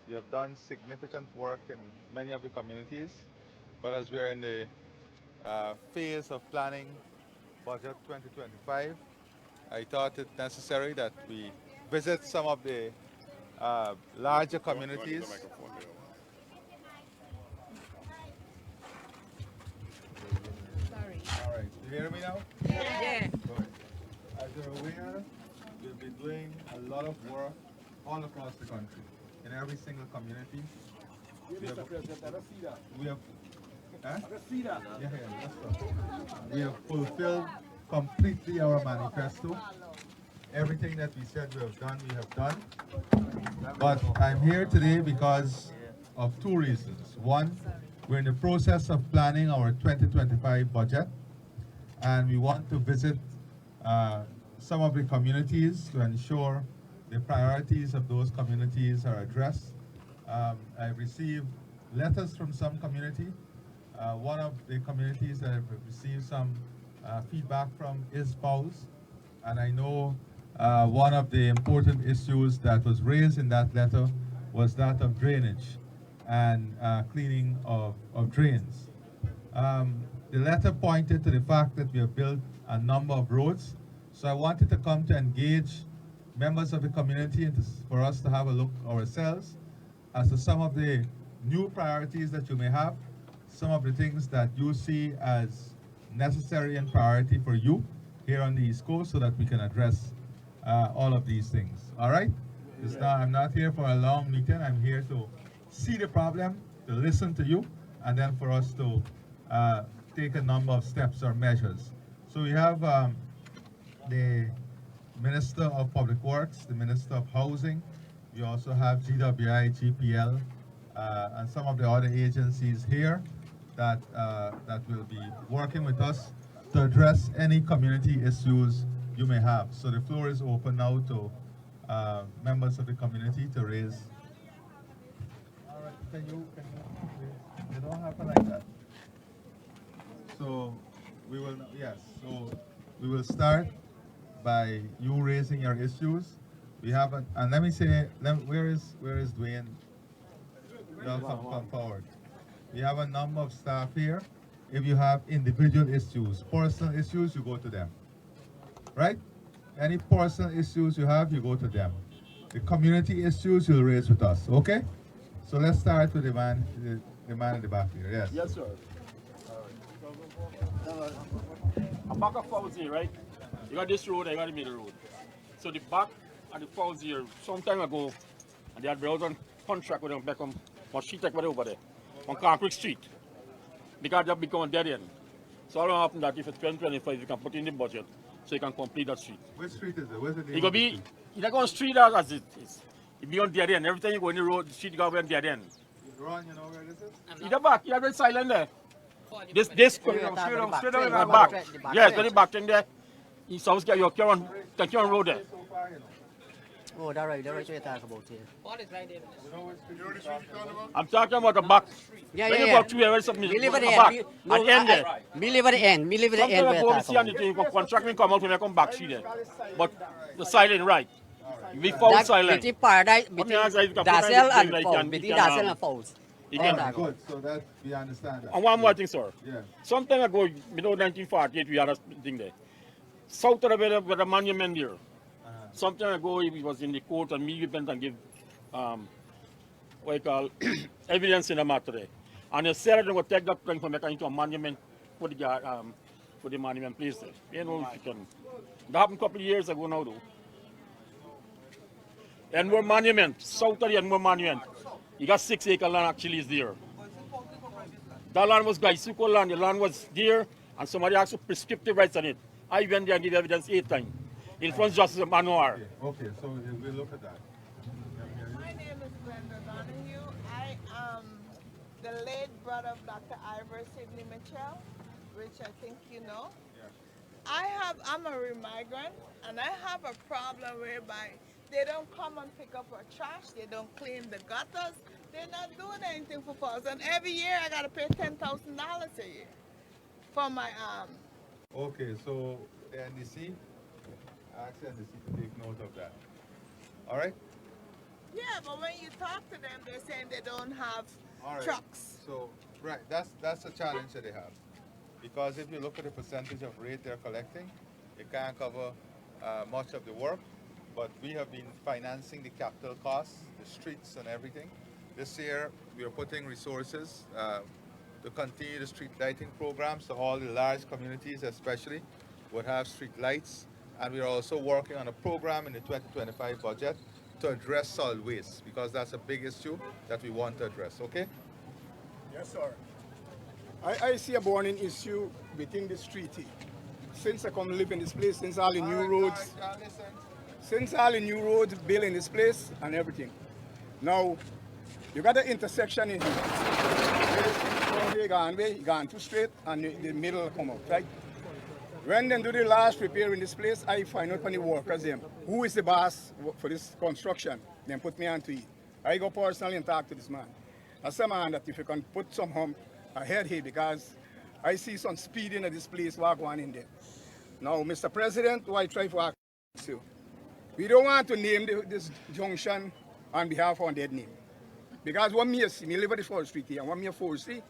You have done significant work in many of the communities, but as we're in the phase of planning Budget 2025, I thought it necessary that we visit some of the larger communities. Sorry. All right, you hear me now? Yeah. Good. As you're aware, we've been doing a lot of work all across the country, in every single community. Mr. President, I don't see that. We have, huh? I don't see that. Yeah, yeah, that's right. We have fulfilled completely our manifesto. Everything that we said we have done. But I'm here today because of two reasons. One, we're in the process of planning our 2025 budget, and we want to visit some of the communities to ensure the priorities of those communities are addressed. I've received letters from some community. One of the communities that I've received some feedback from is Foulis, and I know one of the important issues that was raised in that letter was that of drainage and cleaning of drains. The letter pointed to the fact that we have built a number of roads, so I wanted to come to engage members of the community and for us to have a look ourselves as to some of the new priorities that you may have, some of the things that you see as necessary and priority for you here on the East Coast so that we can address all of these things. All right? I'm not here for a long meeting. I'm here to see the problem, to listen to you, and then for us to take a number of steps or measures. So we have the Minister of Public Works, the Minister of Housing. We also have GWI, GPL, and some of the other agencies here that will be working with us to address any community issues you may have. So the floor is open now to members of the community to raise. All right, you don't have to like that. So we will, yes, so we will start by you raising your issues. We have, and let me say, where is Dwayne? Y'all come forward. We have a number of staff here. If you have individual issues, personal issues, you go to them. Right? Any personal issues you have, you go to them. The community issues you'll raise with us. Okay? So let's start with the man in the back here. Yes. Yes, sir. I'm back of Fouls here, right? You got this road, I got the middle road. So the back and the Fouls here, some time ago, and they had built on contract with them back on street like over there, on Concrete Street. Because they have become a dead end. So all happen that if it's 2025, you can put in the budget so you can complete that street. Which street is it? Where's the name? It could be, you're not going to street as it is. It be on dead end. Every time you go in the road, the street you got to be on dead end. Ron, you know where this is? In the back, you have the silent there. This straight down in the back. Yes, very back in there. It's always get your current road there. Oh, that's right what you're talking about here. I'm talking about the back. Yeah, When yeah, you yeah. go through where something We live at the back, end. at the end there. We live at the end. We live at the end. Sometimes I where go you're to see talking anything, contract me come out when I come back, see there. But the silent right. We found about. silent. Between paradise, What me between ask is if you can put Dazzle anything and like Fouls. can- Between you can, Dazzle and Fouls. You All can, right, good. So that we understand that. and one more thing, sir. Yeah. Some time ago, 1948, we had a thing there. South of where the monument there. Some time ago, he was in the court and me went and give, what you call, evidence in the matter there. And they said they would take that thing from making into a monument for the monument place there. You know, if you can. That happened a couple of years ago now, though. And more monument, south of the and more monument. You got 6 acre land actually is there. That land was Gaisuko land, the land was there, and somebody asked for prescriptive rights on it. I went there and gave evidence 8 times. In front of Justice Manoir. Okay, so we'll look at that. My name is Brenda Donahue. I am the late brother of Dr. Ivor Sidney Mitchell, which I think you know. I'm a migrant, and I have a problem whereby they don't come and pick up our trash, they don't clean the gutters, they're not doing anything for us. And every year I gotta pay $10,000 a year for my Okay, so NDC, ask NDC to take note of that. All right? Yeah, but when you talk to them, they're saying they don't have All right. trucks. So, right, that's a challenge that they have. Because if you look at the percentage of rate they're collecting, it can't cover much of the work. But we have been financing the capital costs, the streets and everything. This year, we are putting resources to continue the street lighting programs, so all the large communities especially would have street lights. And we are also working on a program in the 2025 budget to address solid waste, because that's a big issue that we want to address, okay? Yes, sir. I see a burning issue within this treaty. Since I come live in this place, since all the new roads, since all the new roads built in this place and everything. Now, you got the intersection in here. You gone too straight and the middle come out, right? When they do the last repair in this place, I find out from the workers them, who is the boss for this construction? Then put me on to it. I go personally and talk to this man. I say, man, that if you can put some hump ahead here, because I see some speeding at this place walk on in there. Now, Mr. President, who I try to ask you, we don't want to name this junction on behalf of dead name. Because one me see, me live at the 4th Street here, and one me foresee,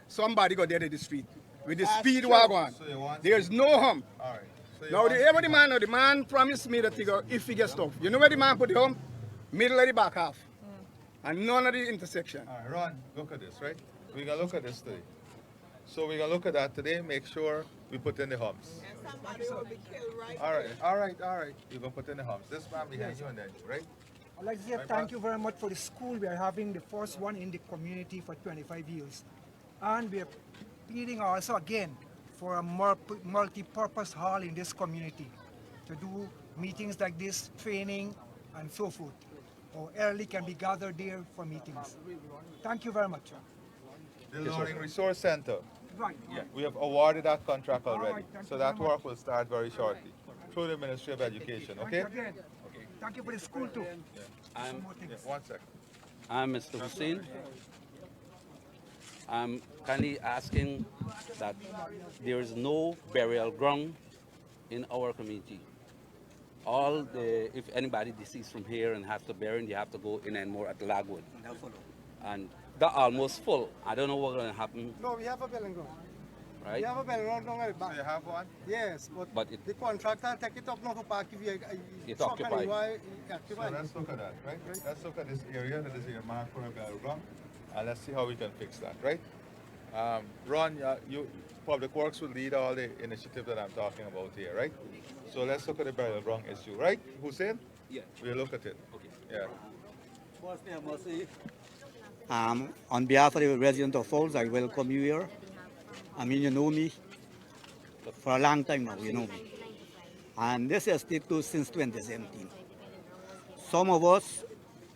somebody got dead at the street with the speed wagon. So there's no hump. All right. So Now the man promised me that he go, if he gets stuff. You know where the man put the hump? Middle of the back half. And none of the intersection. All right, Ron, look at this, right? We're going to look at this today. So we're going to look at that today, make sure we put in the humps. And somebody will be killed right All right, there. all right, all right. You're going to put in the humps. This man behind you and then you, right? I'd like to say thank you very much for the school. We are having the first one in the community for 25 years. And we are pleading also again for a multi-purpose hall in this community to do meetings like this, training, and so forth. Or early can be gathered there for meetings. Thank you very much. The Learning Resource Center. Right. Yeah, we have awarded that contract already. right, thank So you that very work will start very shortly through the Ministry of Education, Thank okay? you again. Thank you for the school too. I'm, Some more things. Yeah, 1 second. I'm Mr. Hussein. I'm kindly asking that there is no burial ground in our community. If anybody deceased from here and have to bury, they have to go in and more at Lagwood. And they're almost full. I don't know what's going to happen, No, we have a building ground. right? We have a building ground at the So back. you have one? Yes, But the contractor take it up now to park if you It's truck occupied. anyway, So occupied. let's look at that, right? Let's look at this area that is earmarked for a battleground, and let's see how we can fix that, right? Ron, Public Works will lead all the initiative that I'm talking about here, right? So let's look at the battleground issue, right? Hussein? Yeah. We'll look at it. Okay. Yeah. On behalf of the resident of Foulis, I welcome you here. I mean, you know me for a long time now, you know me. And this estate closed since 2017. Some of us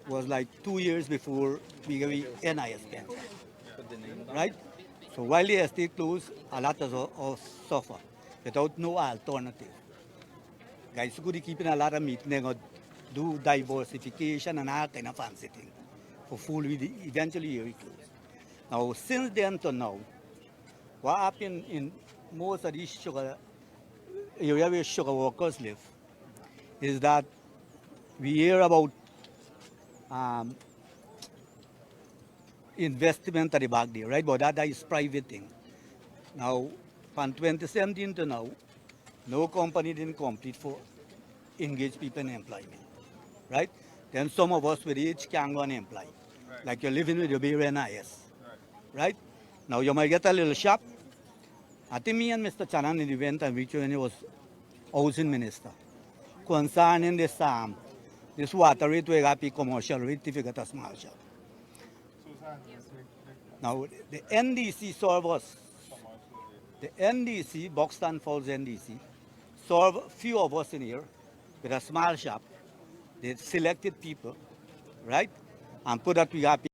was like 2 years before we got NIS pension, right? So while the estate closed, a lot of us suffer without no alternative. Guys could keep in a lot of meetings or do diversification and all kind of fancy thing. For full, eventually here it closed. Now, since then to now, what happened in most of these sugar area where sugar workers live is that we hear about investment at the back there, right? But that is private thing. Now, from 2017 to now, no company didn't complete for engage people in employment, right? Then some of us with age can go and employ. Right. Like you're living with your baby NIS, right? Now you might get a little shop. I think me and Mr. Chanan in the event and which when he was housing minister, concerning this water rate we got commercial rate if you get a small shop. Now the NDC serve us. The NDC, Buxton Falls NDC, serve few of us in here with a small shop. They selected people, right? And put that we happy.